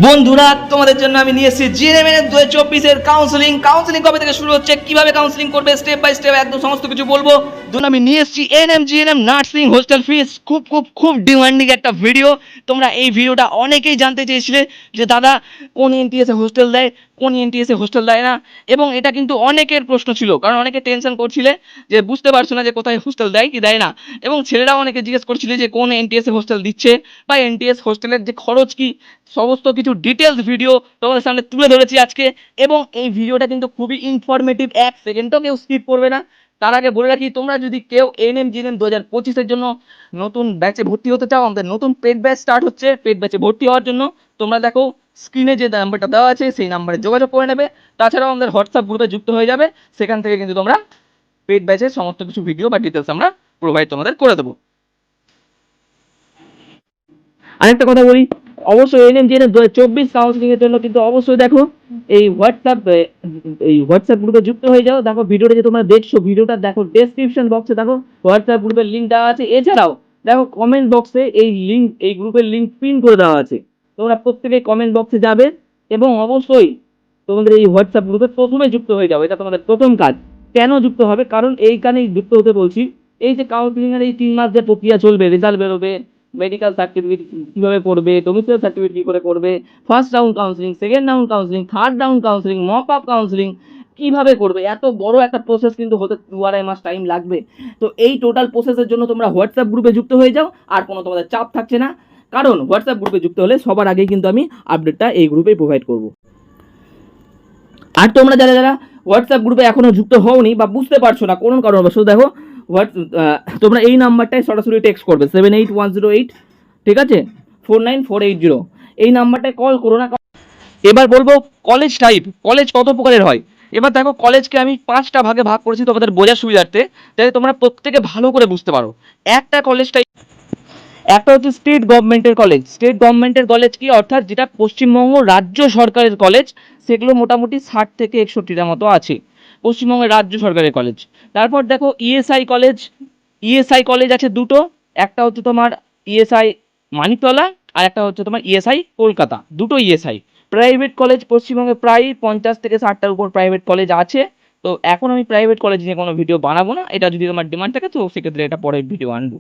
বন্ধুরা তোমাদের জন্য আমি নিয়ে এসেছি জিএনএম 2024 কাউন্সেলিং কবে থেকে শুরু হচ্ছে, কিভাবে কাউন্সেলিং করবে, স্টেপ বাই স্টেপ একদম সমস্ত কিছু বলবো। ধরুন আমি নিয়ে এসেছি জিএনএম নার্সিং হোস্টেল ফিস, খুব খুব খুব ডিমান্ডিং একটা ভিডিও। তোমরা এই ভিডিওটা অনেকেই জানতে চেয়েছিলে যে দাদা কোন এনটিএসে হোস্টেল দেয়, কোন এনটিএসে হোস্টেল দেয় না। এবং এটা কিন্তু অনেকের প্রশ্ন ছিল, কারণ অনেকে টেনশন করছিলে যে বুঝতে পারছো না যে কোথায় হোস্টেল দেয় কি দেয় না। এবং ছেলেরাও অনেকে জিজ্ঞেস করছিলে যে কোন এনটিএসে হোস্টেল দিচ্ছে বা এনটিএস হোস্টেলের যে খরচ কি, সমস্ত কিছু ডিটেলস ভিডিও তোমাদের সামনে তুলে ধরেছি আজকে। এবং এই ভিডিওটা কিন্তু খুবই ইনফরমেটিভ, এক সেকেন্ডও কেউ স্কিপ করবে না। তার আগে বলে রাখি, তোমরা যদি কেউ জিএনএম 2025-এর জন্য নতুন ব্যাচে ভর্তি হতে চাও, আমাদের নতুন পেড ব্যাচ স্টার্ট হচ্ছে। পেড ব্যাচে ভর্তি হওয়ার জন্য তোমরা দেখো স্ক্রিনে যে নাম্বারটা দেওয়া আছে সেই নাম্বারে যোগাযোগ করে নেবে। তাছাড়াও আমাদের হোয়াটসঅ্যাপ গ্রুপে যুক্ত হয়ে যাবে, সেখান থেকে কিন্তু তোমরা পেড ব্যাচের সমস্ত কিছু ভিডিও বা ডিটেলস আমরা প্রোভাইড তোমাদের করে দেবো। আরেকটা কথা বলি, অবশ্যই জিএনএম 2024 কাউন্সিলিং এর জন্য কিন্তু অবশ্যই দেখো এই হোয়াটসঅ্যাপ গ্রুপে যুক্ত হয়ে যাও। দেখো ভিডিওটা যে তোমরা দেখছো, ভিডিওটা দেখো ডেসক্রিপশন বক্সে দেখো হোয়াটসঅ্যাপ গ্রুপের লিঙ্ক দেওয়া আছে। এছাড়াও দেখো কমেন্ট বক্সে এই গ্রুপের লিঙ্ক পিন করে দেওয়া আছে। তোমরা প্রত্যেকে কমেন্ট বক্সে যাবে এবং অবশ্যই তোমাদের এই হোয়াটসঅ্যাপ গ্রুপে প্রথমে যুক্ত হয়ে যাবে। এটা তোমাদের প্রথম কাজ। কেন যুক্ত হবে? কারণ এইখানেই যুক্ত হতে বলছি। এই যে কাউন্সিলিং এর এই 3 মাস যে প্রক্রিয়া চলবে, রেজাল্ট বেরোবে, মেডিকেল সার্টিফিকেট কীভাবে করবে, ডোমিসাইল সার্টিফিকেট কী করে করবে, first round counselling, second round counselling, third round counselling, mock up counselling কীভাবে করবে, এত বড় একটা প্রসেস কিন্তু হতে 2-2.5 মাস টাইম লাগবে। তো এই টোটাল প্রসেসের জন্য তোমরা হোয়াটসঅ্যাপ গ্রুপে যুক্ত হয়ে যাও, আর কোনো তোমাদের চাপ থাকছে না। কারণ হোয়াটসঅ্যাপ গ্রুপে যুক্ত হলে সবার আগেই কিন্তু আমি আপডেটটা এই গ্রুপেই প্রোভাইড করব। আর তোমরা যারা যারা হোয়াটসঅ্যাপ গ্রুপে এখনও যুক্ত হওনি বা বুঝতে পারছো না কোনো কারণবশত, দেখো তোমরা এই নাম্বারটায় সরাসরি টেক্সট করবে 78108, ঠিক আছে, 49480, এই নাম্বারটায় কল করো না। এবার বলবো কলেজ টাইপ, কলেজ কত প্রকারের হয়। এবার দেখো কলেজকে আমি 5টা ভাগে ভাগ করেছি তোমাদের বোঝার সুবিধার্থে, যাতে তোমরা প্রত্যেকে ভালো করে বুঝতে পারো। একটা কলেজ টাইপ, একটা হচ্ছে স্টেট গভর্নমেন্টের কলেজ। স্টেট গভর্নমেন্টের কলেজ কি, অর্থাৎ যেটা পশ্চিমবঙ্গ রাজ্য সরকারের কলেজ, সেগুলো মোটামুটি 60 থেকে 61টার মতো আছে, পশ্চিমবঙ্গের রাজ্য সরকারের কলেজ। তারপর দেখো ইএসআই কলেজ আছে দুটো, একটা হচ্ছে তোমার ইএসআই মানিকতলা, আর একটা হচ্ছে তোমার ইএসআই কলকাতা, দুটো ইএসআই। প্রাইভেট কলেজ পশ্চিমবঙ্গে প্রায় 50 থেকে 60টার উপর প্রাইভেট কলেজ আছে। তো এখন আমি প্রাইভেট কলেজ নিয়ে কোনো ভিডিও বানাবো না, এটা যদি তোমার ডিমান্ড থাকে তো সেক্ষেত্রে এটা পরের ভিডিও আনবো,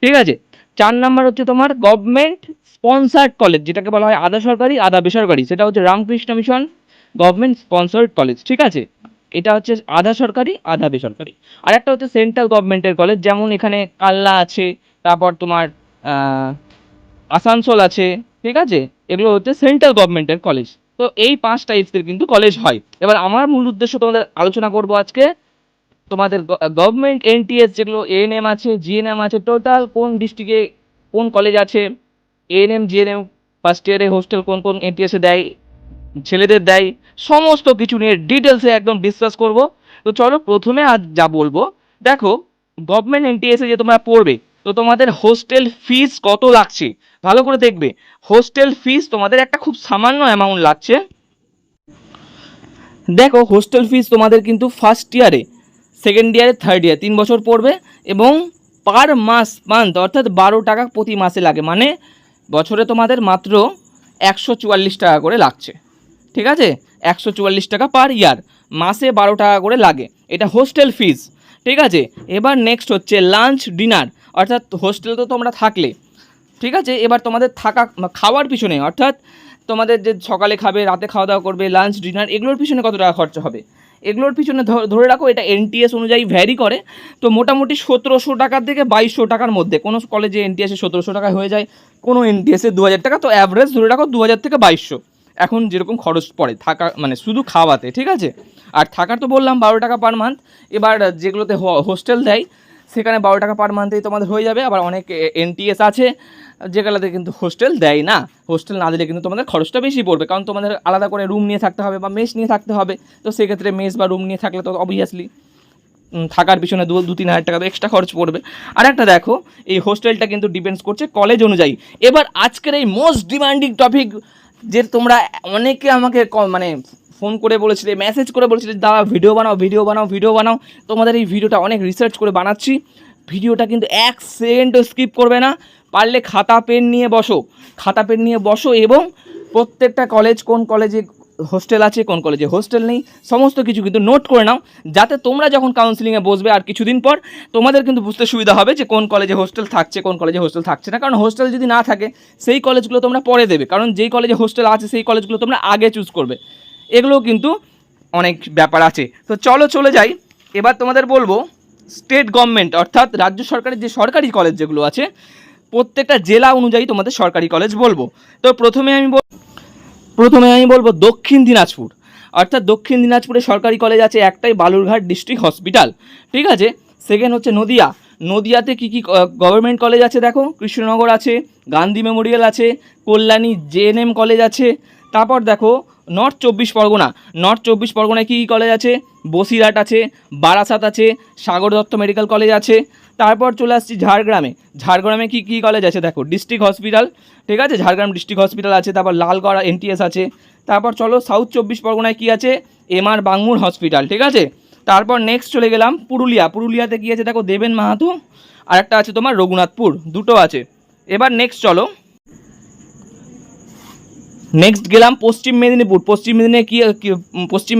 ঠিক আছে। 4 নাম্বার হচ্ছে তোমার গভর্নমেন্ট স্পন্সার্ড কলেজ, যেটাকে বলা হয় আধা সরকারি আধা বেসরকারি, সেটা হচ্ছে Ramakrishna mission government sponsored college, ঠিক আছে। এটা হচ্ছে আধা সরকারি আধা বেসরকারি। আর একটা হচ্ছে সেন্ট্রাল গভর্নমেন্টের কলেজ, যেমন এখানে কালনা আছে, তারপর তোমার আসানসোল আছে, ঠিক আছে। এগুলো হচ্ছে সেন্ট্রাল গভর্নমেন্টের কলেজ। তো এই 5 টাইপসের কিন্তু কলেজ হয়। এবার আমার মূল উদ্দেশ্য তোমাদের আলোচনা করব আজকে তোমাদের গভর্নমেন্ট এনটিএস যেগুলো এএনএম আছে, জিএনএম আছে, টোটাল কোন ডিস্ট্রিক্টে কোন কলেজ আছে, এএনএম জিএনএম ফার্স্ট ইয়ারে হোস্টেল কোন কোন এনটিএসে দেয়, ছেলেদের দেয়, সমস্ত কিছু নিয়ে ডিটেলসে একদম ডিসকাস করব। তো চলো প্রথমে আজ যা বলবো, দেখো গভর্নমেন্ট এনটিএসে যে তোমরা পড়বে, তো তোমাদের হোস্টেল ফিস কত লাগছে ভালো করে দেখবে। হোস্টেল ফিস তোমাদের একটা খুব সামান্য অ্যামাউন্ট লাগছে। দেখো হোস্টেল ফিস তোমাদের কিন্তু ফার্স্ট ইয়ারে, সেকেন্ড ইয়ারে, থার্ড ইয়ার 3 বছর পড়বে, এবং পার মান্থ অর্থাৎ 12 টাকা প্রতি মাসে লাগে, মানে বছরে তোমাদের মাত্র 144 টাকা করে লাগছে, ঠিক আছে। 144 টাকা পার ইয়ার, মাসে 12 টাকা করে লাগে, এটা হোস্টেল ফিস, ঠিক আছে। এবার নেক্সট হচ্ছে লাঞ্চ ডিনার, অর্থাৎ হোস্টেলে তো তোমরা থাকলে, ঠিক আছে। এবার তোমাদের থাকা খাওয়ার পিছনে, অর্থাৎ তোমাদের যে সকালে খাবে, রাতে খাওয়া দাওয়া করবে, লাঞ্চ ডিনার, এগুলোর পিছনে কত টাকা খরচা হবে, এগুলোর পিছনে ধরে রাখো, এটা এনটিএস অনুযায়ী ভ্যারি করে। তো মোটামুটি 1700 টাকার থেকে 2200 টাকার মধ্যে, কোনো কলেজে এনটিএসে 1700 টাকায় হয়ে যায়, কোনো এনটিএসে 2000 টাকা। তো অ্যাভারেজ ধরে রাখো 2000 থেকে 2200, এখন যেরকম খরচ পড়ে থাকা, মানে শুধু খাওয়াতে, ঠিক আছে। আর থাকার তো বললাম 12 টাকা পার মান্থ। এবার যেগুলোতে হোস্টেল দেয় সেখানে 12 টাকা পার মান্থেই তোমাদের হয়ে যাবে। আবার অনেক এনটিএস আছে যেগুলোতে কিন্তু হোস্টেল দেয় না, হোস্টেল না দিলে কিন্তু তোমাদের খরচটা বেশি পড়বে, কারণ তোমাদের আলাদা করে রুম নিয়ে থাকতে হবে বা মেস নিয়ে থাকতে হবে। তো সেক্ষেত্রে মেস বা রুম নিয়ে থাকলে তো অবভিয়াসলি থাকার পিছনে 2-3 হাজার টাকা তো এক্সট্রা খরচ পড়বে। আর একটা দেখো, এই হোস্টেলটা কিন্তু ডিপেন্ডস করছে কলেজ অনুযায়ী। এবার আজকের এই মোস্ট ডিমান্ডিং টপিক, যে তোমরা অনেকে আমাকে মানে ফোন করে বলেছিলে, মেসেজ করে বলেছিলে, দাদা ভিডিও বানাও। তোমাদের এই ভিডিওটা অনেক রিসার্চ করে বানাচ্ছি। ভিডিওটা কিন্তু 1 সেকেন্ডও স্কিপ করবে না, পারলে খাতা পেন নিয়ে বসো এবং প্রত্যেকটা কলেজ, কোন কলেজে হোস্টেল আছে, কোন কলেজে হোস্টেল নেই, সমস্ত কিছু কিন্তু নোট করে নাও, যাতে তোমরা যখন কাউন্সিলিংয়ে বসবে আর কিছুদিন পর তোমাদের কিন্তু বুঝতে সুবিধা হবে যে কোন কলেজে হোস্টেল থাকছে, কোন কলেজে হোস্টেল থাকছে না। কারণ হোস্টেল যদি না থাকে সেই কলেজগুলো তোমরা পরে দেবে, কারণ যেই কলেজে হোস্টেল আছে সেই কলেজগুলো তোমরা আগে চুজ করবে। এগুলো কিন্তু অনেক ব্যাপার আছে। তো চলো চলে যাই, এবার তোমাদের বলবো স্টেট গভর্নমেন্ট অর্থাৎ রাজ্য সরকারের যে সরকারি কলেজ যেগুলো আছে প্রত্যেকটা জেলা অনুযায়ী তোমাদের সরকারি কলেজ বলবো। তো প্রথমে আমি বলবো দক্ষিণ দিনাজপুর, অর্থাৎ দক্ষিণ দিনাজপুরে সরকারি কলেজ আছে একটাই, বালুরঘাট ডিস্ট্রিক্ট হসপিটাল, ঠিক আছে। সেকেন্ড হচ্ছে নদিয়াতে কী গভর্নমেন্ট কলেজ আছে দেখো, কৃষ্ণনগর আছে, গান্ধী মেমোরিয়াল আছে, কল্যাণী জেএনএম কলেজ আছে। তারপর দেখো নর্থ চব্বিশ পরগনায় কী কলেজ আছে, বসিরহাট আছে, বারাসাত আছে, সাগর দত্ত মেডিকেল কলেজ আছে। তারপর চলে আসছি ঝাড়গ্রামে কী কলেজ আছে দেখো, ডিস্ট্রিক্ট হসপিটাল, ঠিক আছে, ঝাড়গ্রাম ডিস্ট্রিক্ট হসপিটাল আছে। তারপর লালগড়া এনটিএস আছে। তারপর চলো সাউথ চব্বিশ পরগনায় কী আছে, এমআর বাঙ্গুর হসপিটাল, ঠিক আছে। তারপর নেক্সট চলে গেলাম পুরুলিয়াতে কী আছে দেখো, দেবেন মাহাতো, আর একটা আছে তোমার রঘুনাথপুর, দুটো আছে। এবার নেক্সট গেলাম পশ্চিম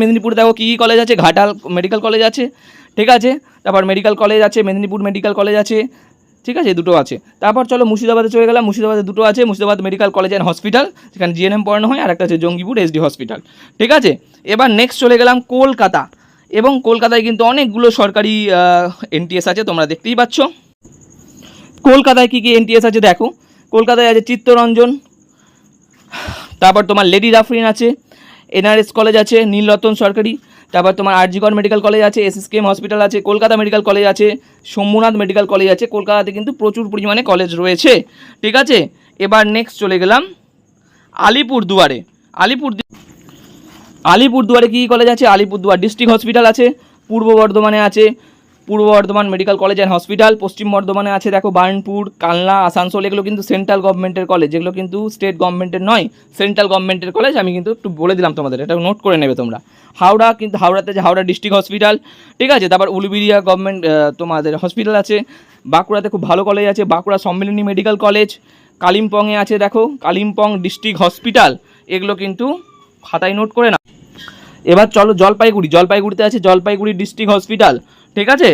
মেদিনীপুরে দেখো কী কলেজ আছে, ঘাটাল মেডিকেল কলেজ আছে, ঠিক আছে। তারপর মেডিকেল কলেজ আছে, মেদিনীপুর মেডিকেল কলেজ আছে, ঠিক আছে, দুটো আছে। তারপর চলো মুর্শিদাবাদে চলে গেলাম, মুর্শিদাবাদে দুটো আছে, Murshidabad medical college and hospital, যেখানে জিএনএম পড়ানো হয়, আর একটা আছে জঙ্গিপুর এসডি হসপিটাল, ঠিক আছে। এবার নেক্সট চলে গেলাম কলকাতা, এবং কলকাতায় কিন্তু অনেকগুলো সরকারি এনটিএস আছে, তোমরা দেখতেই পাচ্ছ। কলকাতায় কী এনটিএস আছে দেখো, কলকাতায় আছে চিত্তরঞ্জন, তারপর তোমার লেডি রাফরিন আছে, এনআরএস কলেজ আছে, নীলরতন সরকারি, তারপর তোমার আরজিকর মেডিকেল কলেজ আছে, এসএসকেএম হসপিটাল আছে, কলকাতা মেডিকেল কলেজ আছে, শম্ভুনাথ মেডিকেল কলেজ আছে। কলকাতাতে কিন্তু প্রচুর পরিমাণে কলেজ রয়েছে, ঠিক আছে। এবার নেক্সট চলে গেলাম আলিপুরদুয়ারে কী কলেজ আছে, আলিপুরদুয়ার ডিস্ট্রিক্ট হসপিটাল আছে, পূর্ব বর্ধমানে আছে পূর্ব Bardhaman medical college and hospital, পশ্চিম বর্ধমানে আছে দেখো বার্নপুর, কালনা, আসানসোল, এগুলো কিন্তু সেন্ট্রাল গভর্নমেন্টের কলেজ, যেগুলো কিন্তু স্টেট গভর্নমেন্টের নয়, সেন্ট্রাল গভর্নমেন্টের কলেজ। আমি কিন্তু একটু বলে দিলাম তোমাদের, এটা নোট করে নেবে তোমরা। হাওড়াতে যে হাওড়া ডিস্ট্রিক্ট হসপিটাল, ঠিক আছে। তারপর উলুবেড়িয়া গভর্নমেন্ট তোমাদের হসপিটাল আছে, বাঁকুড়াতে খুব ভালো কলেজ আছে, বাঁকুড়া সম্মিলনী মেডিকেল কলেজ, কালিম্পংয়ে আছে দেখো কালিম্পং ডিস্ট্রিক্ট হসপিটাল, এগুলো কিন্তু খাতায় নোট করে না। এবার চলো জলপাইগুড়িতে আছে জলপাইগুড়ি ডিস্ট্রিক্ট হসপিটাল, ঠিক আছে।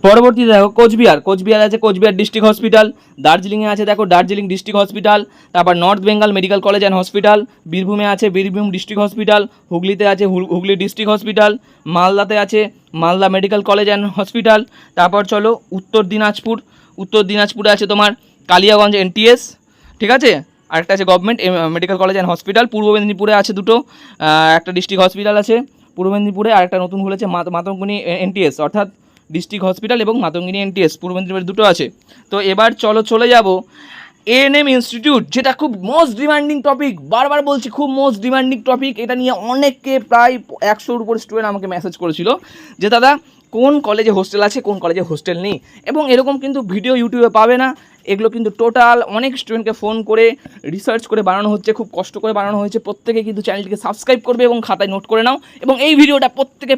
পরবর্তীতে দেখো কোচবিহার আছে কোচবিহার ডিস্ট্রিক্ট হসপিটাল, দার্জিলিংয়ে আছে দেখো দার্জিলিং ডিস্ট্রিক্ট হসপিটাল, তারপর north Bengal medical college and hospital, বীরভূমে আছে বীরভূম ডিস্ট্রিক্ট হসপিটাল, হুগলিতে আছে হুগলি ডিস্ট্রিক্ট হসপিটাল, মালদাতে আছে Malda medical college and hospital. তারপর চলো উত্তর দিনাজপুরে আছে তোমার কালিয়াগঞ্জ এনটিএস, ঠিক আছে, আরেকটা আছে government medical college and hospital. পূর্ব মেদিনীপুরে আছে দুটো, একটা ডিস্ট্রিক্ট হসপিটাল আছে পূর্ব মেদিনীপুরে, আরেকটা নতুন খুলেছে মাতঙ্গিনী এনটিএস, অর্থাৎ ডিস্ট্রিক্ট হসপিটাল এবং মাতঙ্গিনী এনটিএস, পূর্ব মেদিনীপুরে দুটো আছে। তো এবার চলে যাব এএনএম ইনস্টিটিউট, যেটা খুব মোস্ট ডিমান্ডিং টপিক, বারবার বলছি খুব মোস্ট ডিমান্ডিং টপিক। এটা নিয়ে অনেককে প্রায় 100-র উপর স্টুডেন্ট আমাকে মেসেজ করেছিল যে দাদা কোন কলেজে হোস্টেল আছে, কোন কলেজে হোস্টেল নেই, এবং এরকম কিন্তু ভিডিও ইউটিউবে পাবে না। এগুলো কিন্তু টোটাল অনেক স্টুডেন্টকে ফোন করে রিসার্চ করে বানানো হচ্ছে, খুব কষ্ট করে বানানো হয়েছে। প্রত্যেকে কিন্তু চ্যানেলটিকে সাবস্ক্রাইব করবে এবং খাতায় নোট করে নাও, এবং এই ভিডিওটা প্রত্যেকে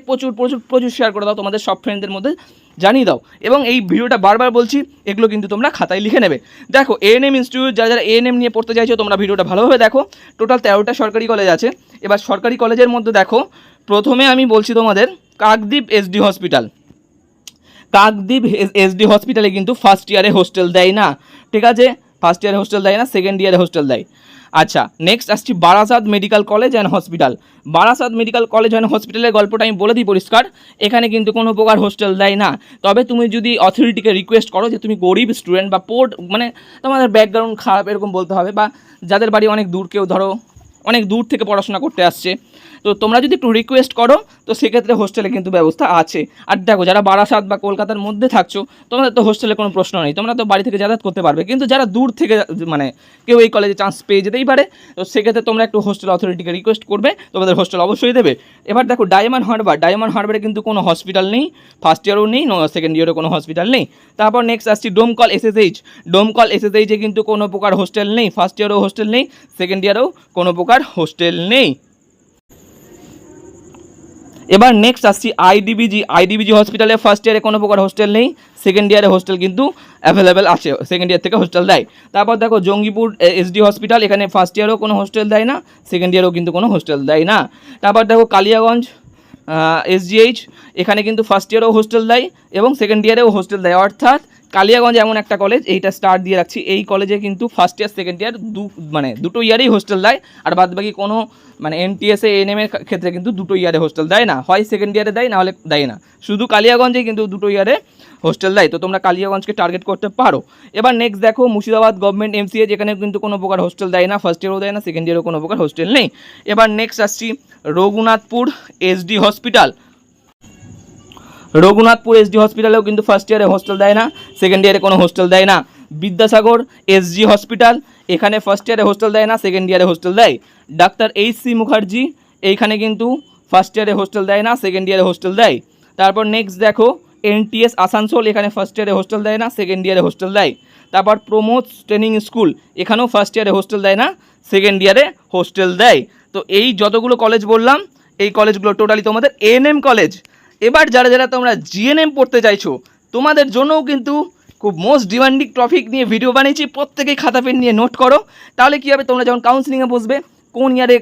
প্রচুর শেয়ার করে দাও, তোমাদের সব ফ্রেন্ডদের মধ্যে জানিয়ে দাও। এবং এই ভিডিওটা বারবার বলছি, এগুলো কিন্তু তোমরা খাতায় লিখে নেবে। দেখো এএনএম ইনস্টিটিউট, যারা এএনএম নিয়ে পড়তে চাইছো তোমরা ভিডিওটা ভালোভাবে দেখো। টোটাল 13টা সরকারি কলেজ আছে। এবার সরকারি কলেজের মধ্যে দেখো, প্রথমে আমি বলছি তোমাদের কাকদ্বীপ এসডি হসপিটালে কিন্তু ফার্স্ট ইয়ারে হোস্টেল দেয় না, ঠিক আছে, ফার্স্ট ইয়ারে হোস্টেল দেয় না, সেকেন্ড ইয়ারে হোস্টেল দেয়। আচ্ছা, নেক্সট আসছি বারাসাত মেডিকেল কলেজ অ্যান্ড হসপিটালের গল্পটা আমি বলে দিই পরিষ্কার, এখানে কিন্তু কোনো প্রকার হোস্টেল দেয় না। তবে তুমি যদি অথরিটিকে রিকোয়েস্ট করো যে তুমি গরিব স্টুডেন্ট বা মানে তোমাদের ব্যাকগ্রাউন্ড খারাপ এরকম বলতে হবে, বা যাদের বাড়ি অনেক দূর, কেউ ধরো অনেক দূর থেকে পড়াশোনা করতে আসছে, তো তোমরা যদি একটু রিকোয়েস্ট করো তো সেক্ষেত্রে হোস্টেলে কিন্তু ব্যবস্থা আছে। আর দেখো যারা বারাসাত বা কলকাতার মধ্যে থাকছো তোমাদের তো হোস্টেলে কোনো প্রশ্ন নেই, তোমরা তো বাড়ি থেকে যাতায়াত করতে পারবে। কিন্তু যারা দূর থেকে মানে কেউ এই কলেজে চান্স পেয়ে যেতেই পারে, তো সেক্ষেত্রে তোমরা একটু হোস্টেল অথরিটিকে রিকোয়েস্ট করবে, তোমাদের হোস্টেল অবশ্যই দেবে। এবার দেখো ডায়মন্ড হারবারে কিন্তু কোনো হসপিটাল নেই, ফার্স্ট ইয়ারও নেই, সেকেন্ড ইয়ারও কোনো হসপিটাল নেই। তারপর নেক্সট আসছি ডোমকল এসএসএইচে কিন্তু কোনো প্রকার হোস্টেল নেই, ফার্স্ট ইয়ারও হোস্টেল নেই, সেকেন্ড ইয়ারেও কোনো প্রকার হোস্টেল নেই। এবার নেক্সট আসছি আইডিবিজি হসপিটালে ফার্স্ট ইয়ারে কোনো প্রকার হোস্টেল নেই, সেকেন্ড ইয়ারে হোস্টেল কিন্তু অ্যাভেলেবেল আছে, সেকেন্ড ইয়ার থেকে হোস্টেল দেয়। তারপর দেখো জঙ্গিপুর এসডি হসপিটাল, এখানে ফার্স্ট ইয়ারেও কোনো হোস্টেল দেয় না, সেকেন্ড ইয়ারেও কিন্তু কোনো হোস্টেল দেয় না। তারপর দেখো কালিয়াগঞ্জ এসজিএইচ, এখানে কিন্তু ফার্স্ট ইয়ারেও হোস্টেল দেয় এবং সেকেন্ড ইয়ারেও হোস্টেল দেয়। অর্থাৎ কালিয়াগঞ্জ এমন একটা কলেজ, এইটা স্টার দিয়ে রাখছি, এই কলেজে কিন্তু ফার্স্ট ইয়ার সেকেন্ড ইয়ার দুটো ইয়ারেই হোস্টেল দেয়, আর বাদ বাকি কোনো এনটিএসএ এএনএম এর ক্ষেত্রে কিন্তু দুটো ইয়ারে হোস্টেল দেয় না, হয় সেকেন্ড ইয়ারে দেয়, না হলে দেয় না। শুধু কালিয়াগঞ্জে কিন্তু দুটো ইয়ারে হোস্টেল দেয়, তো তোমরা কালিয়াগঞ্জকে টার্গেট করতে পারো। এবার নেক্সট দেখো মুর্শিদাবাদ গভর্নমেন্ট এমসিএ, যেখানে কিন্তু কোনো প্রকার হোস্টেল দেয় না, ফার্স্ট ইয়ারও দেয় না, সেকেন্ড ইয়ারেও কোনো প্রকার হোস্টেল নেই। এবার নেক্সট আসছি Raghunathpur SD hospital, Raghunathpur SD হসপিটালেও কিন্তু ফার্স্ট ইয়ারে হোস্টেল দেয় না, সেকেন্ড ইয়ারে কোনো হোস্টেল দেয় না। বিদ্যাসাগর এসজি হসপিটাল, এখানে ফার্স্ট ইয়ারে হোস্টেল দেয় না, সেকেন্ড ইয়ারে হোস্টেল দেয়। ডাক্তার এইচ.সি. মুখার্জি, এইখানে কিন্তু ফার্স্ট ইয়ারে হোস্টেল দেয় না, সেকেন্ড ইয়ারে হোস্টেল দেয়। তারপর নেক্সট দেখো এনটিএস আসানসোল, এখানে ফার্স্ট ইয়ারে হোস্টেল দেয় না, সেকেন্ড ইয়ারে হোস্টেল দেয়। তারপর প্রমোদ ট্রেনিং স্কুল, এখানেও ফার্স্ট ইয়ারে হোস্টেল দেয় না, সেকেন্ড ইয়ারে হোস্টেল দেয়। তো এই যতগুলো কলেজ বললাম, এই কলেজগুলো টোটালি তোমাদের এএনএম কলেজ। এবার যারা যারা তোমরা জিএনএম পড়তে চাইছো, তোমাদের জন্যও কিন্তু খুব মোস্ট ডিমান্ডিং টপিক নিয়ে ভিডিও বানিয়েছি, প্রত্যেকেই খাতা পেন নিয়ে নোট করো। তাহলে কী হবে, তোমরা যখন কাউন্সিলিংয়ে বসবে, কোন ইয়ারে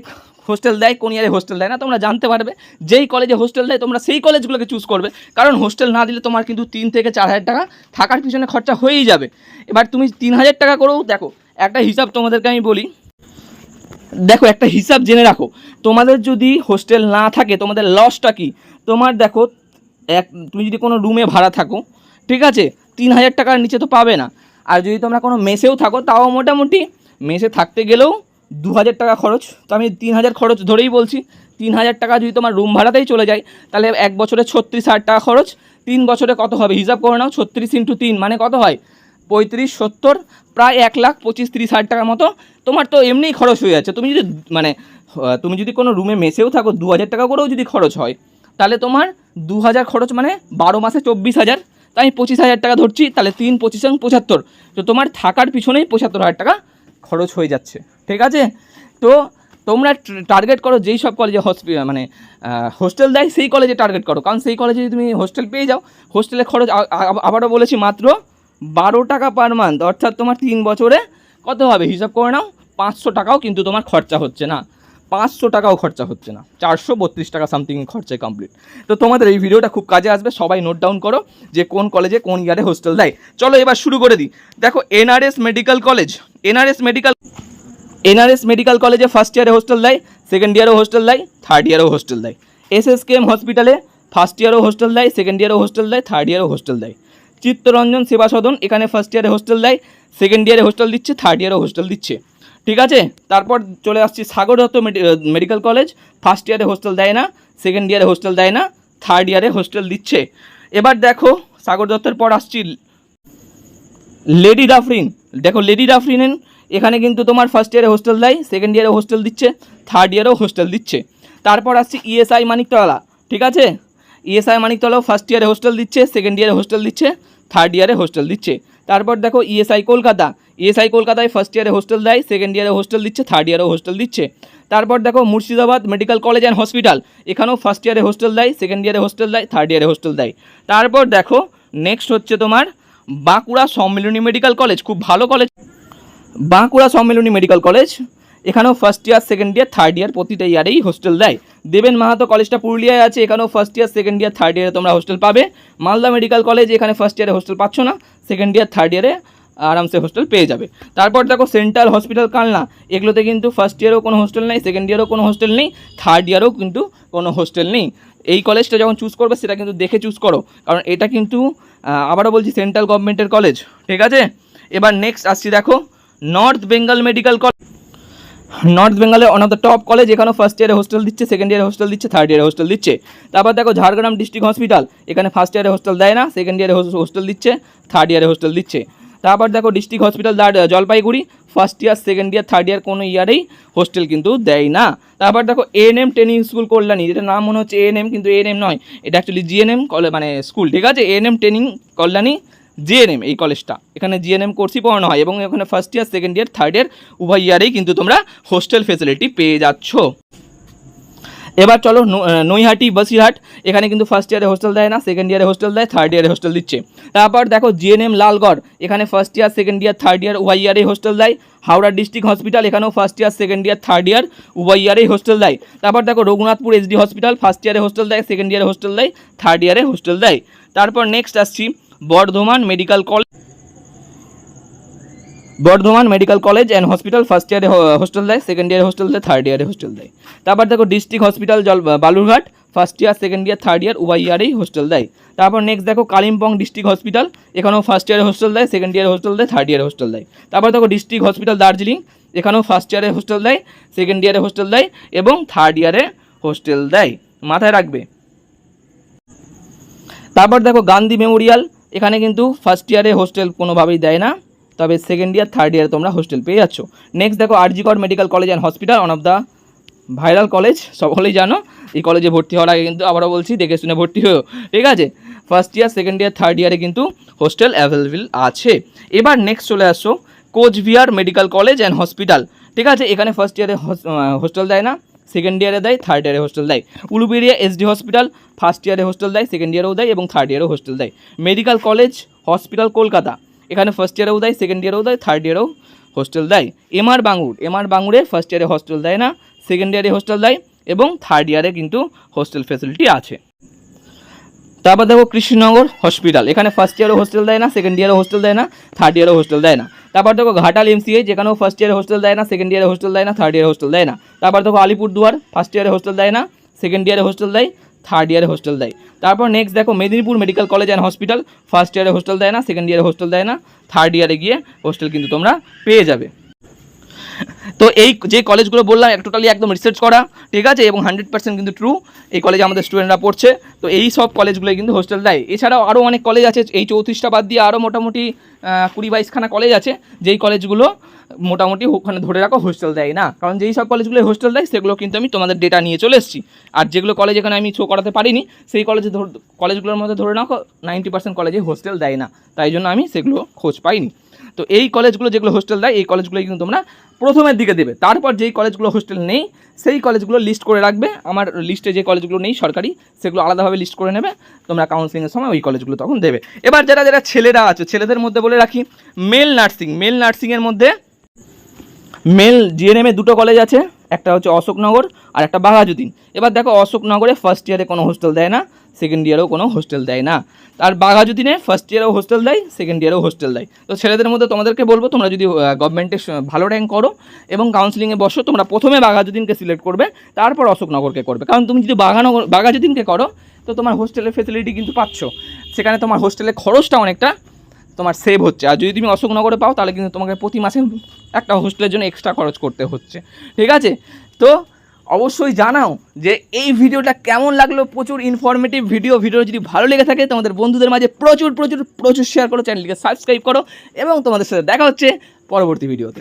হোস্টেল দেয়, কোন ইয়ারে হোস্টেল দেয় না, তোমরা জানতে পারবে। যেই কলেজে হোস্টেল দেয় তোমরা সেই কলেজগুলোকে চুজ করবে, কারণ হোস্টেল না দিলে তোমার কিন্তু 3 থেকে 4 হাজার টাকা থাকার পিছনে খরচা হয়েই যাবে। এবার তুমি 3,000 টাকা করেও দেখো, একটা হিসাব তোমাদেরকে আমি বলি, দেখো একটা হিসাব জেনে রাখো, তোমাদের যদি হোস্টেল না থাকে তোমাদের লসটা কি। তোমার দেখো, তুমি যদি কোনো রুমে ভাড়া থাকো, ঠিক আছে, 3,000 টাকার নিচে তো পাবে না। আর যদি তোমরা কোনো মেসেও থাকো, তাও মোটামুটি মেসে থাকতে গেলেও 2,000 টাকা খরচ। তো আমি 3,000 খরচ ধরেই বলছি, 3,000 টাকা যদি তোমার রুম ভাড়াতেই চলে যায়, তাহলে এক বছরে 36,000 টাকা খরচ। 3 বছরে কত হবে হিসাব করে নাও, 36 × 3 মানে কত হয়, 35, 70, প্রায় 1,25,000-30,000 টাকার মতো তোমার তো এমনিই খরচ হয়ে যাচ্ছে। তুমি যদি কোনো রুমে মেসেও থাকো, 2,000 টাকা করেও যদি খরচ হয়, তাহলে তোমার 2,000 খরচ মানে 12 মাসে 24,000, তাই 25,000 টাকা ধরছি, তাহলে 3 × 25 = 75। তো তোমার থাকার পিছনেই 75,000 টাকা খরচ হয়ে যাচ্ছে, ঠিক আছে। তো তোমরা টার্গেট করো যেই সব কলেজে হোস্টেল দেয় সেই কলেজে টার্গেট করো, কারণ সেই কলেজে যদি তুমি হোস্টেল পেয়ে যাও, হোস্টেলের খরচ আবারও বলেছি মাত্র 12 টাকা পার মান্থ। অর্থাৎ তোমার 3 বছরে কত হবে হিসাব করে নাও, 500 টাকাও কিন্তু তোমার খরচা হচ্ছে না, 500 টাকাও খরচা হচ্ছে না, 432 টাকা সামথিং খরচায় কমপ্লিট। তো তোমাদের এই ভিডিওটা খুব কাজে আসবে, সবাই নোট ডাউন করো যে কোন কলেজে কোন ইয়ারে হোস্টেল দেয়। চলো এবার শুরু করে দিই। দেখো NRS medical college, NRS medical কলেজে ফার্স্ট ইয়ারে হোস্টেল দেয়, সেকেন্ড ইয়ারেও হোস্টেল দেয়, থার্ড ইয়ারেও হোস্টেল দেয়। এসএসকেএম হসপিটালে ফার্স্ট ইয়ারেও হোস্টেল দেয়, সেকেন্ড ইয়ারেও হোস্টেল দেয়, থার্ড ইয়ারেও হোস্টেল দেয়। চিত্তরঞ্জন সেবা সদন, এখানে ফার্স্ট ইয়ারে হোস্টেল দেয়, সেকেন্ড ইয়ারে হোস্টেল দিচ্ছে, থার্ড ইয়ারেও হোস্টেল দিচ্ছে, ঠিক আছে। তারপর চলে আসছি Sagar Dutta medical college, first ইয়ারে হোস্টেল দেয় না, সেকেন্ড ইয়ারে হোস্টেল দেয় না, থার্ড ইয়ারে হোস্টেল দিচ্ছে। এবার দেখো সাগর দত্তের পর আসছি লেডি ডাফরিন, দেখো লেডি ডাফরিন এখানে কিন্তু তোমার ফার্স্ট ইয়ারে হোস্টেল দেয়, সেকেন্ড ইয়ারে হোস্টেল দিচ্ছে, থার্ড ইয়ারেও হোস্টেল দিচ্ছে। তারপর আসছি ইএসআই মানিকতলা, ঠিক আছে, ইএসআই মানিকতলাও ফার্স্ট ইয়ারে হোস্টেল দিচ্ছে, সেকেন্ড ইয়ারে হোস্টেল দিচ্ছে, থার্ড ইয়ারে হোস্টেল দিচ্ছে। তারপর দেখো ইএসআই কলকাতায় ফার্স্ট ইয়ারে হোস্টেল দেয়, সেকেন্ড ইয়ারে হোস্টেল দিচ্ছে, থার্ড ইয়ারেও হোস্টেল দিচ্ছে। তারপর দেখো Murshidabad medical college and hospital, এখানেও ফার্স্ট ইয়ারে হোস্টেল দেয়, সেকেন্ড ইয়ারে হোস্টেল দেয়, থার্ড ইয়ারে হোস্টেল দেয়। তারপর দেখো নেক্সট হচ্ছে তোমার বাঁকুড়া সম্মিলনী মেডিকেল কলেজ, খুব ভালো কলেজ, বাঁকুড়া সম্মিলনী মেডিকেল কলেজ, এখানেও first year, second year, third year প্রতিটা ইয়ারেই হোস্টেল দেয়। দেবেন মাহাতো কলেজটা পুরুলিয়ায় আছে, এখানেও first year, second year, third ইয়ারে তোমরা হোস্টেল পাবে। মালদা মেডিকেল কলেজ, এখানে ফার্স্ট ইয়ারে হোস্টেল পাচ্ছ না, সেকেন্ড ইয়ার, থার্ড ইয়ারে আরামসে হোস্টেল পেয়ে যাবে। তারপর দেখো সেন্ট্রাল হসপিটাল কালনা, এগুলোতে কিন্তু ফার্স্ট ইয়ারেও কোনো হোস্টেল নেই, সেকেন্ড ইয়ারেও কোনো হোস্টেল নেই, থার্ড ইয়ারেও কিন্তু কোনো হোস্টেল নেই। এই কলেজটা যখন চুজ করবে সেটা কিন্তু দেখে চুজ করো, কারণ এটা কিন্তু আবারও বলছি সেন্ট্রাল গভর্নমেন্টের কলেজ, ঠিক আছে। এবার নেক্সট আসছি দেখো North Bengal medical college, North বেঙ্গলের one of the top college, এখানেও ফার্স্ট ইয়ারে হোস্টেল দিচ্ছে, সেকেন্ড ইয়ারে হোস্টেল দিচ্ছে, থার্ড ইয়ারে হোস্টেল দিচ্ছে। তারপর দেখো ঝাড়গ্রাম ডিস্ট্রিক্ট হসপিটাল, এখানে ফার্স্ট ইয়ারে হোস্টেল দেয় না, সেকেন্ড ইয়ারে হোস্টেল দিচ্ছে, থার্ড ইয়ারে হোস্টেল দিচ্ছে। তারপর দেখো district hospital Jalpaiguri, first year, second year, third year কোনো ইয়ারেই হোস্টেল কিন্তু দেয় না। তারপর দেখো এএনএম ট্রেনিং স্কুল কল্যাণী, যেটা নাম মনে হচ্ছে এএনএম, কিন্তু এএনএম নয়, এটা অ্যাকচুয়ালি জিএনএম স্কুল, ঠিক আছে। এএনএম ট্রেনিং কল্যাণী জিএনএম এই কলেজটা, এখানে জিএনএম কোর্সই পড়ানো হয় এবং এখানে first year, second year, third year উভয় ইয়ারেই কিন্তু তোমরা হোস্টেল ফেসিলিটি পেয়ে যাচ্ছ। এবার চলো নৈহাটি বসিরহাট, এখানে কিন্তু ফার্স্ট ইয়ারে হোস্টেল দেয় না, সেকেন্ড ইয়ারে হোস্টেল দেয়, থার্ড ইয়ারে হোস্টেল দিচ্ছে। তারপর দেখো জিএনএম লালগড়, এখানে first year second year third year উভয় ইয়ারেই হোস্টেল দেয়। হাওড়া ডিস্ট্রিক্ট হসপিটাল, এখানেও first year second year third year উভয় ইয়ারেই হোস্টেল দেয়। তারপর দেখো রঘুনাথপুর এসডি হসপিটাল, ফার্স্ট ইয়ারে হোস্টেল দেয়, সেকেন্ড ইয়ারে হোস্টেল দেয়, থার্ড ইয়ারে হোস্টেল দেয়। তারপর নেক্সট আসছি Bardhaman medical college, Bardhaman medical college and hospital, first ইয়ারে হোস্টেল দেয়, সেকেন্ড ইয়ারে হোস্টেল দেয়, থার্ড ইয়ারে হোস্টেল দেয়। তারপর দেখো district hospital Balurghat, first year second year third year উভয় ইয়ারেই হোস্টেল দেয়। তারপর নেক্সট দেখো কালিম্পং ডিস্ট্রিক্ট হসপিটাল, এখানেও ফার্স্ট ইয়ারে হোস্টেল দেয়, সেকেন্ড ইয়ারে হোস্টেল দেয়, থার্ড ইয়ারে হোস্টেল দেয়। তারপর দেখো ডিস্ট্রিক্ট হসপিটাল দার্জিলিং, এখানেও ফার্স্ট ইয়ারে হোস্টেল দেয়, সেকেন্ড ইয়ারে হোস্টেল দেয় এবং থার্ড ইয়ারে হোস্টেল দেয়, মাথায় রাখবে। তারপর দেখো গান্ধী মেমোরিয়াল, এখানে কিন্তু ফার্স্ট ইয়ারে হোস্টেল কোনোভাবেই দেয় না, তবে সেকেন্ড ইয়ার থার্ড ইয়ারে তোমরা হোস্টেল পেয়ে যাচ্ছ। নেক্সট দেখো আরজি কর medical college and hospital, one of the viral college, সকলেই জানো। এই কলেজে ভর্তি হওয়ার আগে কিন্তু আবারও বলছি দেখে শুনে ভর্তি হয়েও, ঠিক আছে। First year second year third ইয়ারে কিন্তু হোস্টেল অ্যাভেলেবেল আছে। এবার নেক্সট চলে আসছো Cooch Behar medical college and hospital, ঠিক আছে। এখানে ফার্স্ট ইয়ারে হোস্টেল দেয় না, সেকেন্ড ইয়ারে দেয়, থার্ড ইয়ারে হোস্টেল দেয়। উলুবেড়িয়া এসডি হসপিটাল, ফার্স্ট ইয়ারে হোস্টেল দেয়, সেকেন্ড ইয়ারেও দেয় এবং থার্ড ইয়ারেও হোস্টেল দেয়। মেডিকেল কলেজ হসপিটাল কলকাতা, এখানে ফার্স্ট ইয়ারেও দেয়, সেকেন্ড ইয়ারেও দেয়, থার্ড ইয়ারেও হোস্টেল দেয়। এমআর বাঙুরে ফার্স্ট ইয়ারে হোস্টেল দেয় না, সেকেন্ড ইয়ারে হোস্টেল দেয় এবং থার্ড ইয়ারে কিন্তু হোস্টেল ফেসিলিটি আছে। তারপর দেখো কৃষ্ণনগর হসপিটাল, এখানে ফার্স্ট ইয়ারও হোস্টেল দেয় না, সেকেন্ড ইয়ারও হোস্টেল দেয় না, থার্ড ইয়ারও হোস্টেল দেয় না। তারপর দেখো ঘাটাল এমসিএ, যেখানেও ফার্স্ট ইয়ারে হোস্টেল দেয় না, সেকেন্ড ইয়ারে হোস্টেল দেয় না, থার্ড ইয়ারে হোস্টেল দেয় না। তারপর দেখো আলিপুরদুয়ার, ফার্স্ট ইয়ারে হোস্টেল দেয় না, সেকেন্ড ইয়ারে হোস্টেল দেয়, থার্ড ইয়ারে হোস্টেল দেয়। তারপর নেক্সট দেখো Medinipur medical college and hospital, first ইয়ারে হোস্টেল দেয় না, সেকেন্ড ইয়ারে হোস্টেল দেয় না, থার্ড ইয়ারে গিয়ে হোস্টেল কিন্তু তোমরা পেয়ে যাবে। তো এই যে কলেজগুলো বললাম টোটালি একদম রিসার্চ করা, ঠিক আছে, এবং 100% কিন্তু ট্রু। এই কলেজে আমাদের স্টুডেন্টরা পড়ছে, তো এই সব কলেজগুলোই কিন্তু হোস্টেল দেয়। এছাড়াও আরও অনেক কলেজ আছে, এই 34টা বাদ দিয়ে আরও মোটামুটি 20-22খানা কলেজ আছে, যেই কলেজগুলো মোটামুটি ওখানে ধরে রাখো হোস্টেল দেয় না। কারণ যেই সব কলেজগুলো হোস্টেল দেয় সেগুলো কিন্তু আমি তোমাদের ডেটা নিয়ে চলে এসেছি। আর যেগুলো কলেজ এখানে আমি শো করাতে পারিনি, সেই কলেজগুলোর মধ্যে ধরে রাখো 90% কলেজে হোস্টেল দেয় না, তাই জন্য আমি সেগুলো খোঁজ পাইনি। তো এই কলেজগুলো যেগুলো হোস্টেল দেয়, এই কলেজগুলো কিন্তু তোমরা প্রথমের দিকে দেবে। তারপর যেই কলেজগুলো হোস্টেল নেই সেই কলেজগুলো লিস্ট করে রাখবে। আমার লিস্টে যে কলেজগুলো নেই সরকারি, সেগুলো আলাদাভাবে লিস্ট করে নেবে, তোমরা কাউন্সিলিংয়ের সময় ওই কলেজগুলো তখন দেবে। এবার যারা ছেলেরা আছে, ছেলেদের মধ্যে বলে রাখি মেল নার্সিংয়ের মধ্যে মেল জিএনএমে দুটো কলেজ আছে, একটা হচ্ছে অশোকনগর আর একটা বাঘাযতীন। এবার দেখো অশোকনগরে ফার্স্ট ইয়ারে কোনো হোস্টেল দেয় না, সেকেন্ড ইয়ারেও কোনো হোস্টেল দেয় না। আর বাঘাযতীনে ফার্স্ট ইয়ারেও হোস্টেল দেয়, সেকেন্ড ইয়ারেও হোস্টেল দেয়। তো ছেলেদের মধ্যে তোমাদেরকে বলবো, তোমরা যদি গভর্নমেন্টে ভালো র্যাঙ্ক করো এবং কাউন্সিলিংয়ে বসো, তোমরা প্রথমে বাঘাযতীনকে সিলেক্ট করবে, তারপর অশোকনগরকে করবে। কারণ তুমি যদি বাঘাযতীনকে করো তো তোমার হোস্টেলের ফেসিলিটি কিন্তু পাচ্ছ, সেখানে তোমার হোস্টেলের খরচটা অনেকটা তোমার সেভ হচ্ছে। আর যদি তুমি অশোকনগরে পাও তাহলে কিন্তু তোমাকে প্রতি মাসে একটা হোস্টেলের জন্য এক্সট্রা খরচ করতে হচ্ছে, ঠিক আছে। তো অবশ্যই জানাও যে এই ভিডিওটা কেমন লাগলো। প্রচুর ইনফরমেটিভ ভিডিও যদি ভালো লেগে থাকে তোমাদের বন্ধুদের মাঝে প্রচুর শেয়ার করো, চ্যানেলটিকে সাবস্ক্রাইব করো এবং তোমাদের সাথে দেখা হচ্ছে পরবর্তী ভিডিওতে।